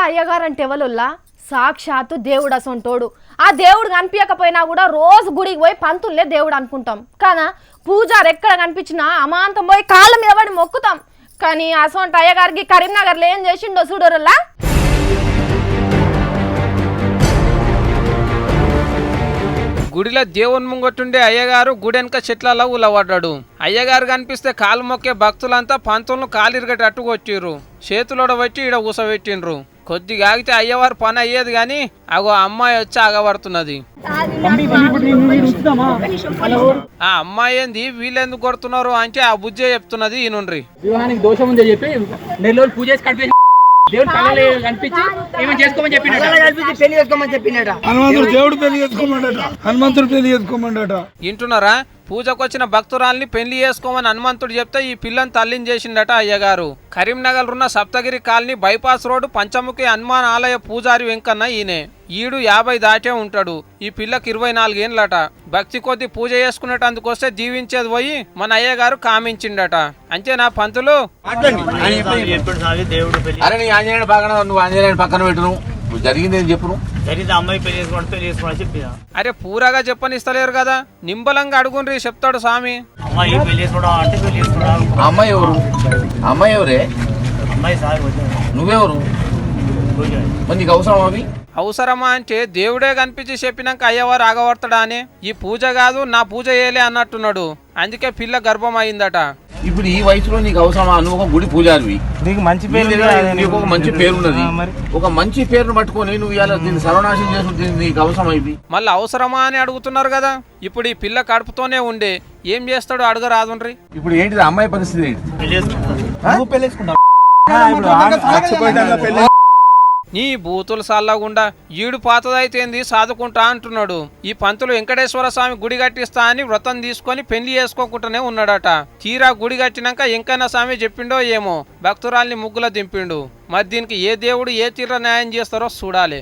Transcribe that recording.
అయ్యగారు అంటే ఎవరుల్లా సాక్షాత్తు దేవుడు అసొంటోడు. ఆ దేవుడు కనిపించకపోయినా కూడా రోజు గుడికి పోయి పంతుల్లే దేవుడు అనుకుంటాం కదా. పూజారు ఎక్కడ కనిపించినా అమాంతం పోయి కాళ్ళ మీద పడి మొక్కుతాం. కానీ అసొంటి అయ్యగారికి కరీంనగర్లో ఏం చేసిండో చూడరులా. గుడిలో దేవుని ముంగొట్టుండే అయ్యగారు గుడెనక చెట్లలో ఉలవడ్డాడు. అయ్యగారు కనిపిస్తే కాలు మొక్కే భక్తులంతా పంతులను కాలిరిగేటట్టు కొట్టిర్రు. చేతులోడ వచ్చి ఈడ ఊసబెట్టిండ్రు. కొద్దిగా ఆగితే అయ్యవారు పని అయ్యేది గాని అగో అమ్మాయి వచ్చి ఆగబడుతున్నది. ఆ అమ్మాయి ఏంది వీళ్ళెందుకు కొడుతున్నారు అంటే ఆ బుజ్జే చెప్తున్నది ఈనుండ్రి. వివాహానికి దోషం ఉందని చెప్పి నెల పూజ చేసి దేవుడు కనిపించి ఏమని చేసుకోమని చెప్పినట. హనుమంతుడు పెళ్లి చేసుకోమండట. వింటున్నారా? పూజకొచ్చిన భక్తురాల్ని పెళ్లి చేసుకోమని హనుమంతుడు చెప్తే ఈ పిల్లని తల్లిని చేసిండట అయ్యగారు. కరీంనగర్ ఉన్న Saptagiri colony bypass road Panchamukhi Hanuman ఆలయ పూజారి వెంకన్న ఈయనే. ఈడు 50 దాటే ఉంటాడు. ఈ పిల్లకి 24 ఏండ్లట. భక్తి కొద్ది పూజ చేసుకునేటందుకొస్తే జీవించేది పోయి మన అయ్యగారు కామించిండట. అంతేనా పంతులు? అరే నీ ఆంజనేయుడు పక్కన నువ్వు ఆంజనేయుడు పక్కన పెట్టును. జరిగింది ఏం చెప్పును. అమ్మాయి పెళ్లి చేసుకోవడం చెప్పిన. అరే పూరాగా చెప్పనిస్తలేరు కదా, నింబలంగా అడుగుండ్రి చెప్తాడు స్వామి. అమ్మాయి పెళ్లి చేసుకోవడం అంటే పెళ్లి చేసుకోవడం. అమ్మాయి ఎవరు? అమ్మాయి ఎవరే? అమ్మాయి సార్ నువ్వెవరు? మరి నీకు అవసరం అవి? అవసరమా అంటే దేవుడే కనిపించి చెప్పినాక అయ్యవారు ఆగవర్తాడా అని. ఈ పూజ కాదు నా పూజ చేయలే అన్నట్టున్నాడు. అందుకే పిల్ల గర్భం అయిందట. ఇప్పుడు ఈ వయసులో నీకు అవసరమా? నువ్వు ఒక గుడి పూజారివి, నీకు మంచి పేరు, నీకు ఒక మంచి పేరు ఉన్నది. ఒక మంచి పేరును పట్టుకొని నువ్వు ఇలా దీన్ని సర్వనాశనం చేసుకుంటే నీకు అవసరం అయింది. మళ్ళీ అవసరమా అని అడుగుతున్నారు కదా. ఇప్పుడు ఈ పిల్ల కడుపుతోనే ఉండే ఏం చేస్తాడు అడగరాదుండ్రి. ఇప్పుడు ఏంటిది అమ్మాయి పరిస్థితి ఏంటి? నీ బూతులు సల్లగుండా ఈడు పాతదైతేంది సాదుకుంటా అంటున్నాడు. ఈ పంతులు వెంకటేశ్వర స్వామి గుడి కట్టిస్తా అని వ్రతం తీసుకొని పెళ్లి చేసుకోకుండానే ఉన్నాడట. తీరా గుడి కట్టినాక ఎంకైనా స్వామి చెప్పిండో ఏమో భక్తురాల్ని ముగ్గుల దింపిండు. మరి దీనికి ఏ దేవుడు ఏ తీర న్యాయం చేస్తారో చూడాలి.